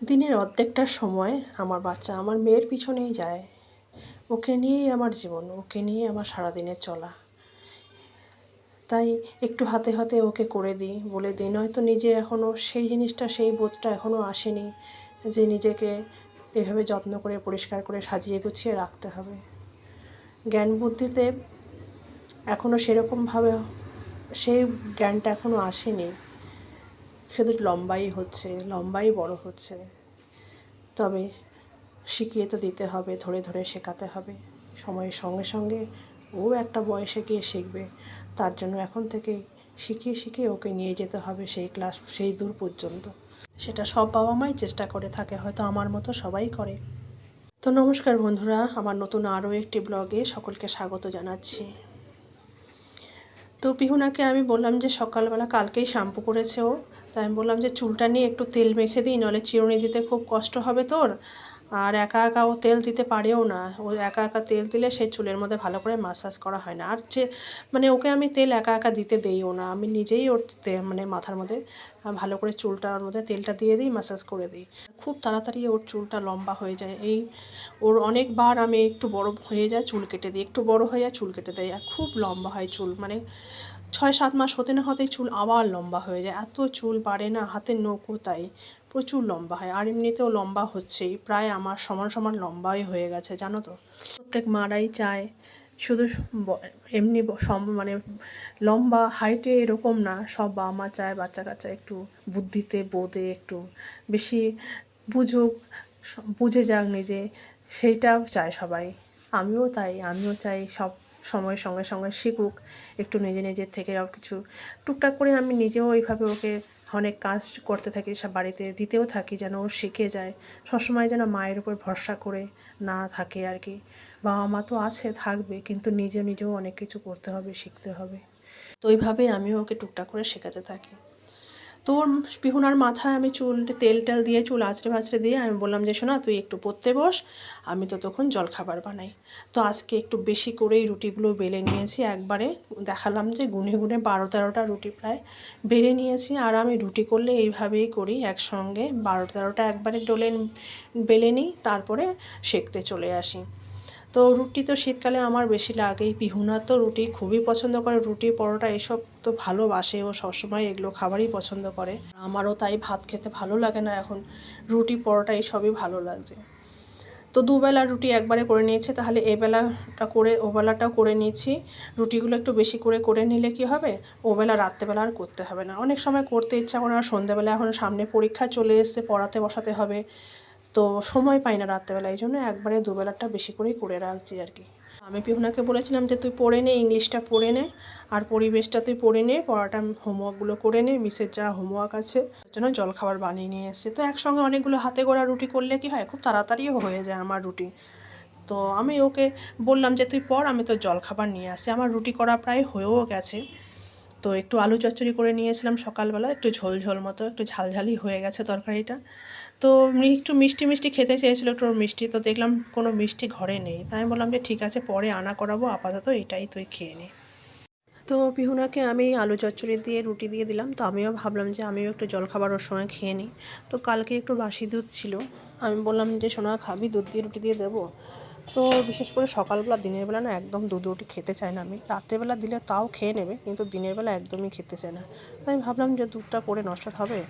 দিনের অর্ধেকটা সময় আমার বাচ্চা আমার মেয়ের পিছনেই যায়। ওকে নিয়েই আমার জীবন, ওকে নিয়ে আমার সারাদিনের চলা। তাই একটু হাতে হাতে ওকে করে দিই, বলে দিই, নয়তো নিজে এখনও সেই জিনিসটা, সেই বোধটা এখনও আসেনি যে নিজেকে এভাবে যত্ন করে পরিষ্কার করে সাজিয়ে গুছিয়ে রাখতে হবে। জ্ঞান বুদ্ধিতে এখনও সেরকমভাবে সেই জ্ঞানটা এখনও আসেনি, শুধু লম্বাই বড় হচ্ছে। তবে শিখিয়ে তো দিতে হবে, ধরে ধরে শেখাতে হবে। সময়ের সঙ্গে সঙ্গে ও একটা বয়সে গিয়ে শিখবে, তার জন্য এখন থেকেই শিখিয়ে শিখিয়ে ওকে নিয়ে যেতে হবে সেই দূর পর্যন্ত। সেটা সব বাবা মাই চেষ্টা করে থাকে, হয়তো আমার মতো সবাই করে। তো নমস্কার বন্ধুরা, আমার নতুন আরও একটি ব্লগে সকলকে স্বাগত জানাচ্ছি। তো পিহুনাকে আমি বললাম যে সকালবেলা কালকেই শ্যাম্পু করেছে ও, তাই আমি বললাম যে চুলটা নিয়ে একটু তেল মেখে দিই, নাহলে চিরুনি দিতে খুব কষ্ট হবে তোর। আর একা একা ও তেল দিতে পারেও না, ও একা একা তেল দিলে সেই চুলের মধ্যে ভালো করে মাসাজ করা হয় না। আর যে ওকে আমি তেল একা একা দিতে দেইও না, আমি নিজেই ওর মাথার মধ্যে ভালো করে চুলটার মধ্যে তেলটা দিয়ে দিই, মাসাজ করে দিই। খুব তাড়াতাড়ি ওর চুলটা লম্বা হয়ে যায়। ওর অনেকবার আমি একটু বড় হয়ে যায় চুল কেটে দিই, একটু বড় হয়ে যায় চুল কেটে দেয়, আর খুব লম্বা হয় চুল। 6-7 মাস হতে না হতেই চুল আবার লম্বা হয়ে যায়। এত চুল বাড়ে না, হাতের নখও তাই, প্রচুর লম্বা হয়। আর এমনিতেও লম্বা হচ্ছেই, প্রায় আমার সমান সমান লম্বাই হয়ে গেছে, জানো তো। প্রত্যেক মারাই চায় শুধু এমনি লম্বা হাইটে এরকম না, সব বাবা মা চায় বাচ্চা কাচ্চা একটু বুদ্ধিতে বোধে একটু বেশি বুঝুক, বুঝে যাক নিজে, সেইটাও চায় সবাই। আমিও চাই সব সময়ের সঙ্গে সঙ্গে শিখুক, একটু নিজের থেকে সব কিছু টুকটাক করে। আমি নিজেও এইভাবে ওকে অনেক কাজ করতে থাকি, সব বাড়িতে দিতেও থাকি, যেন ও শিখে যায়। সবসময় যেন মায়ের উপর ভরসা করে না থাকে আর কি। বাবা মা তো আছে, থাকবে, কিন্তু নিজেও অনেক কিছু করতে হবে, শিখতে হবে। তো ওইভাবেই আমিও ওকে টুকটাক করে শেখাতে থাকি। তো ওর পিহুনার মাথায় আমি তেল দিয়ে চুল আঁচড়ে দিয়ে আমি বললাম যে শোনা, তুই একটু পড়তে বস, আমি তো তখন জলখাবার বানাই। তো আজকে একটু বেশি করেই রুটিগুলো বেলে নিয়েছি একবারে। দেখালাম যে গুনে 12-13টা রুটি প্রায় বেলে নিয়েছি। আর আমি রুটি করলে এইভাবেই করি, একসঙ্গে 12-13টা একবারে বেলে নিই, তারপরে সেঁকতে চলে আসি। তো রুটি তো শীতকালে আমার বেশি লাগেই। পিহুনা তো রুটি খুবই পছন্দ করে, রুটি পরোটা এসব তো ভালোবাসে, ও সবসময় এগুলো খাবারই পছন্দ করে। আমারও তাই ভাত খেতে ভালো লাগে না এখন, রুটি পরোটা এইসবই ভালো লাগছে। তো দুবেলা রুটি একবারে করে নিয়েছে, তাহলে এবেলাটা করে ওবেলাটাও করে নিয়েছি। রুটিগুলো একটু বেশি করে করে নিলে কি হবে, ওবেলা রাত্রেবেলা আর করতে হবে না। অনেক সময় করতে ইচ্ছা করে, আর সন্ধ্যাবেলা এখন সামনে পরীক্ষা চলে এসছে, পড়াতে বসাতে হবে, তো সময় পাই না রাত্রেবেলা, এই জন্য একবারে দুবেলাটা বেশি করেই করে রাখছি আর কি। আমি পিহুনাকে বলেছিলাম যে তুই পড়ে নে, ইংলিশটা পড়ে নে, আর পরিবেশটা তুই পড়ে নে, পড়াটা হোমওয়ার্কগুলো করে নে, মিসের যা হোমওয়ার্ক আছে তার জন্য জলখাবার বানিয়ে নিয়ে এসছে। তো একসঙ্গে অনেকগুলো হাতে গড়া রুটি করলে কি হয়, খুব তাড়াতাড়িও হয়ে যায় আমার রুটি। তো আমি ওকে বললাম যে তুই পড়, আমি তোর জলখাবার নিয়ে আসছি। আমার রুটি করা প্রায় হয়েও গেছে। তো একটু আলু চচ্চড়ি করে নিয়েছিলাম সকালবেলা, একটু ঝোল মতো, একটু ঝালঝালি হয়ে গেছে তরকারিটা। তো একটু মিষ্টি খেতে চেয়েছিলো, একটু মিষ্টি, তো দেখলাম কোনো মিষ্টি ঘরে নেই, তাই আমি বললাম যে ঠিক আছে, পরে আনা করাবো, আপাতত এটাই তুই খেয়ে নে। তো পিহুনাকে আমি আলু চচ্চড়ি দিয়ে রুটি দিয়ে দিলাম। তো আমিও ভাবলাম যে আমিও একটু জলখাবার ওর সময় খেয়ে নিই। তো কালকে একটু বাসি দুধ ছিল, আমি বললাম যে সোনা খাবি, দুধ দিয়ে রুটি দিয়ে দেবো। তো বিশেষ করে সকালবেলা, দিনের বেলা না একদম দুধ রুটি খেতে চায় না। আমি রাত্রেবেলা দিলে তাও খেয়ে নেবে, কিন্তু দিনের বেলা একদমই খেতে চায় না। তাই আমি ভাবলাম যে দুধটা পরে নষ্ট হবে,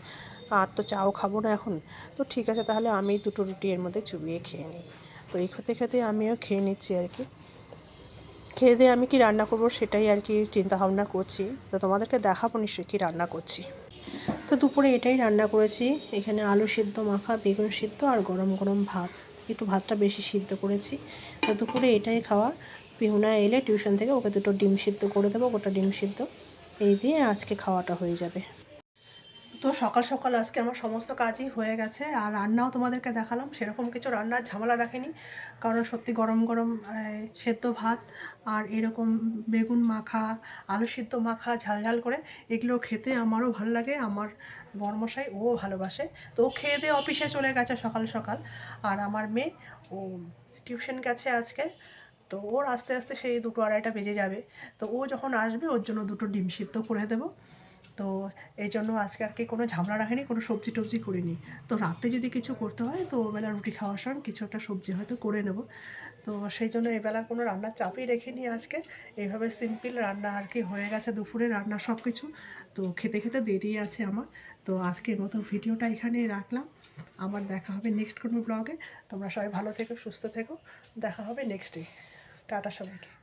আর তো চাও খাবো না এখন, তো ঠিক আছে তাহলে আমি দুটো রুটি এর মধ্যে চুবিয়ে খেয়ে নিই। তো এই খেতে আমিও খেয়ে নিচ্ছি আর কি। খেয়ে দিয়ে আমি কি রান্না করবো সেটাই আর কি চিন্তা ভাবনা করছি। তো তোমাদেরকে দেখাবো নিশ্চয়ই কী রান্না করছি। তো দুপুরে এটাই রান্না করেছি, এখানে আলু সিদ্ধ মাখা, বেগুন সিদ্ধ, আর গরম গরম ভাত। একটু ভাতটা বেশি সিদ্ধ করেছি। তো দুপুরে এটাই খাওয়া। পিহুনা এলে টিউশন থেকে, ওকে দুটো ডিম সিদ্ধ করে দেবো, গোটা ডিম সিদ্ধ, এই দিয়ে আজকে খাওয়াটা হয়ে যাবে। তো সকাল সকাল আজকে আমার সমস্ত কাজই হয়ে গেছে, আর রান্নাও তোমাদেরকে দেখালাম। সেরকম কিছু রান্নার ঝামেলা রাখিনি, কারণ সত্যি গরম গরম সেদ্ধ ভাত আর এরকম বেগুন মাখা, আলু সিদ্ধ মাখা ঝাল করে, এগুলো খেতে আমারও ভালো লাগে, আমার বরমশাই ও ভালোবাসে। তো ও খেয়ে দিয়ে অফিসে চলে গেছে সকাল সকাল। আর আমার মেয়ে, ও টিউশন গেছে আজকে। তো ওর আস্তে আস্তে সেই 2-2:30 বেজে যাবে। তো ও যখন আসবে ওর জন্য দুটো ডিম সিদ্ধ করে দেবো। তো এই জন্য আজকে আর কি কোনো ঝামেলা রাখিনি, কোনো সবজি টবজি করিনি। তো রাতে যদি কিছু করতে হয় তো ওবেলা রুটি খাওয়ার সময় কিছু একটা সবজি হয়তো করে নেব। তো সেই জন্য এবেলার কোনো রান্নার চাপই রেখেনি আজকে। এইভাবে সিম্পল রান্না আর কি হয়ে গেছে, দুপুরে রান্না সব কিছু। তো খেতে খেতে দেরি আছে আমার। তো আজকের মতো ভিডিওটা এখানেই রাখলাম। আবার দেখা হবে নেক্সট কোনো ব্লগে। তোমরা সবাই ভালো থেকো, সুস্থ থেকো। দেখা হবে নেক্সটে। টাটা সবাইকে।